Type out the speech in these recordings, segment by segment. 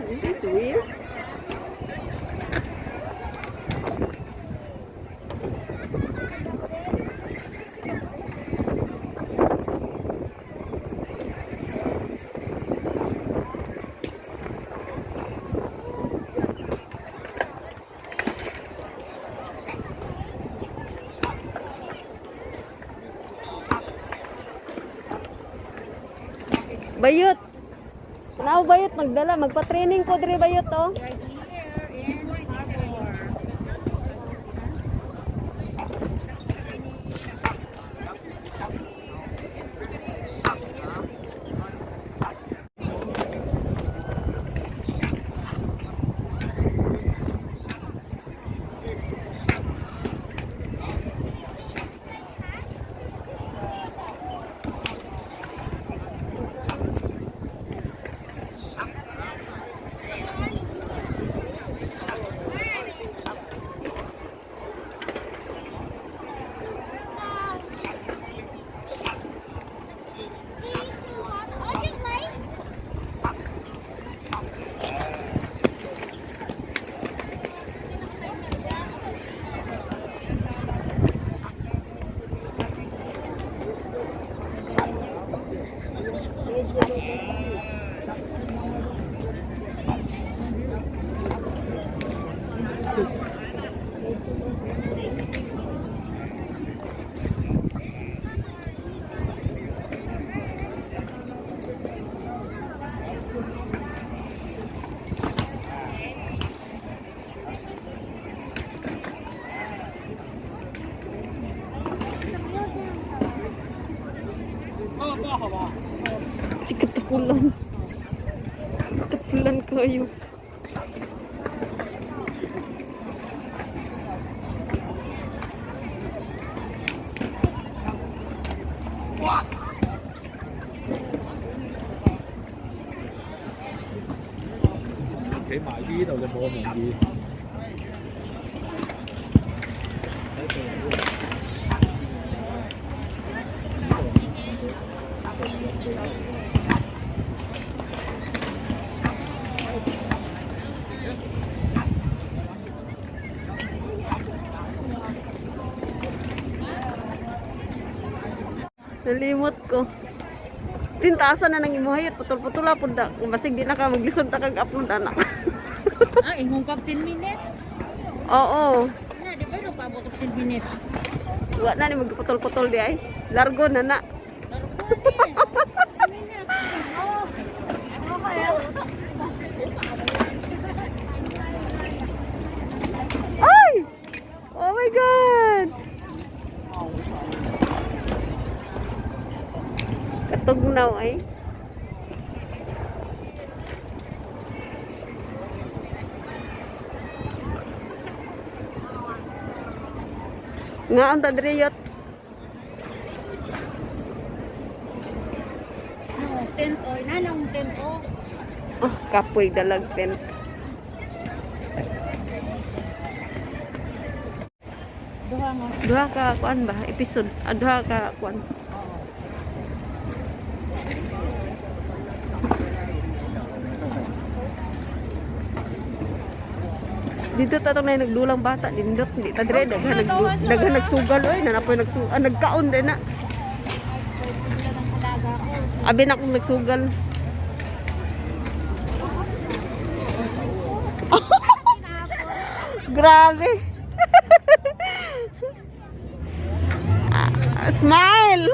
This is weird. Bayot. Now bayot magdala, magpa-training po dire bayot oh. Right here in Harbor. Katapulan. Katapulan kayo.企埋呢度就冇咁容易。Nalimot ko. Tintasan na nang imuhayot, putol-putula po da. Masig di na ka maglisod na kag upload anak. Ingong kag 10 minutes. Oo. Na, di ba nagpaabot og 10 minutes? Wa na ni magputol-putol di ay. Largo na na. Ay! Oh my God! Katugnaw ay. Nga ang tadriyot. No, tent o. Nanong tent o. Oh, kapoy dalag tent. nga. Duha ka kuan ba episode? Duha ka kuan. Dito tatong na nagdulang bata dindot hindi ta dire daghan nagsugal oy nanapoy nagkaon din na. Abi na akong nagsugal. Grabe. Smile.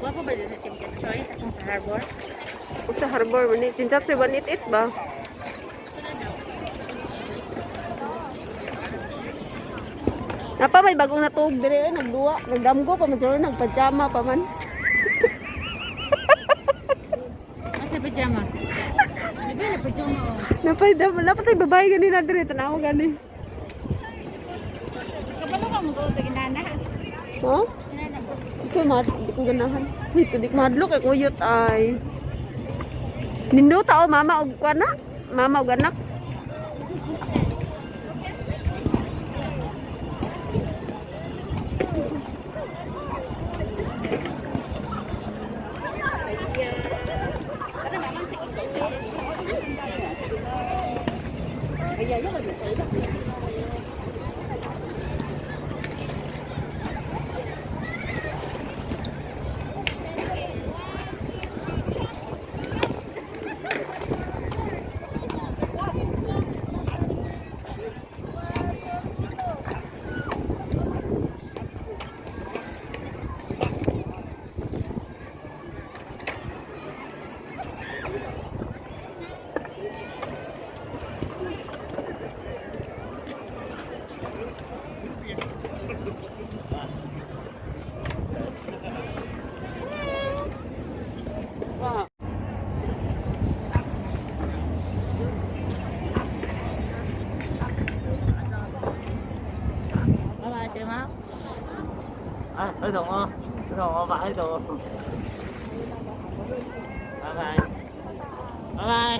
Wala pa ba dito sa Chimchat Choy? Atong sa harbor? Sa harbor man ni Chinchat sa 188 ba? Napa may bagong natug dire nagduwa, nagdamgo pa man sila nagpajama pa man. Asa pajama? Diba na pajama oh. Napay babae ganina dire tanaw gani. Kapalo ka mo sa ginana? Ha? Ginana ko. Ito di ko ganahan. Ito di ko madlo kay kuyot ay. Nindo tao mama og kana? Mama og anak. Bye-bye, Chima. À, thấy thùng không? Thấy thùng không? Phải thùng không? Bye bye. Bye bye.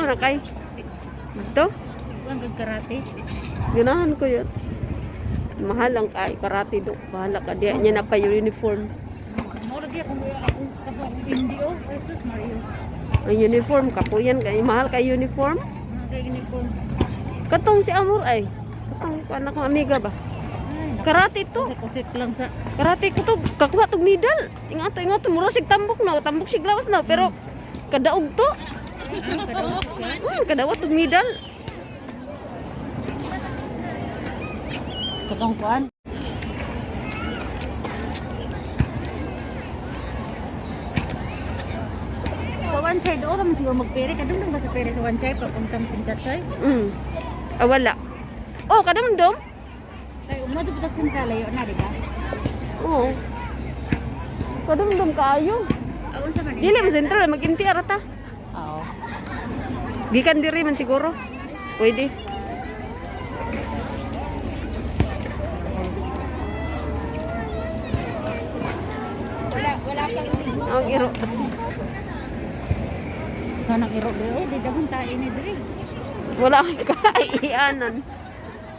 na kay. Ito? Kuan kag karate. Ganahan ko yun. Mahal ang kay karate do. Bahala ka diya niya na pa uniform. Mo lagi ako hindi oh. Jesus Mario. Ang uniform kapuyan kay mahal kay uniform. Kay gini ko. Katong si Amor ay. Katong anak kong amiga ba? Karate to. Kusik lang sa Karate ko to kakuha tog medal. Ingat mura sig tambok na, tambok sig lawas na pero kadaog to. Kadawa tog medal. katong kuan. Sa one side o naman siguro magpere. Kadang ba sa pere sa one side papuntang Chinchatsoy? Wala. Oh, kadamdom. Kay umado bitak sentral ayo na di ba? Oo. Kadamdom kaayo. Awon sa man. Dili man sentral maginti arata. Oo. Gikan diri man siguro. Pwede. Wala pang Ang iro. Kanang iro di daghang tayo ni diri. Wala kay kaianan.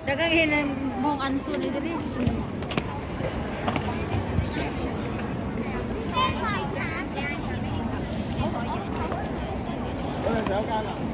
Daghang hinan mong anso ni diri. Ôi, kéo ca nào.